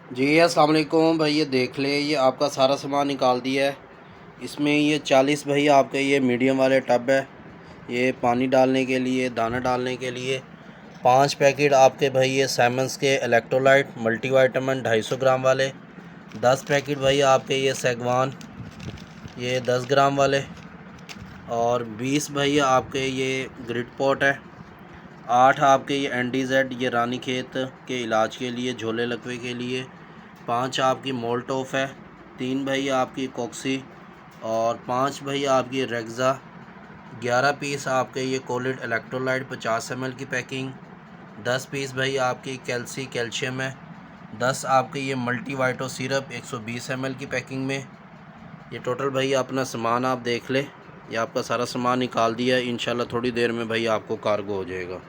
जी अस्सलाम वालेकुम भाई, ये देख ले, ये आपका सारा सामान निकाल दिया है। इसमें ये 40 भाई आपके ये मीडियम वाले टब है, ये पानी डालने के लिए, दाना डालने के लिए। 5 पैकेट आपके भाई ये सैमन्स के इलेक्ट्रोलाइट मल्टीविटामिन 250 ग्राम वाले। 10 पैकेट भाई आपके ये सैगवान, ये 10 ग्राम वाले। और 20 भाई आपके ये ग्रिड पॉट है। 8 आपके ये एंडीजेड, ये रानीखेत के इलाज के लिए, झोले लकवे के लिए। 5 आपकी मोल्टोफ है। 3 भाई आपकी कॉक्सी। और 5 भाई आपकी रेक्सा। 11 पीस आपके ये कोलिड इलेक्ट्रोलाइट 50 ml की पैकिंग। 10 पीस भाई आपकी कैल्शियम है। 10 आपके ये मल्टीवाइटो सिरप 120 ml की पैकिंग में। ये टोटल भाई अपना सामान आप देख ले, ये आपका सारा सामान निकाल दिया है। इंशाल्लाह थोड़ी देर में भाई आपको कार्गो हो जाएगा।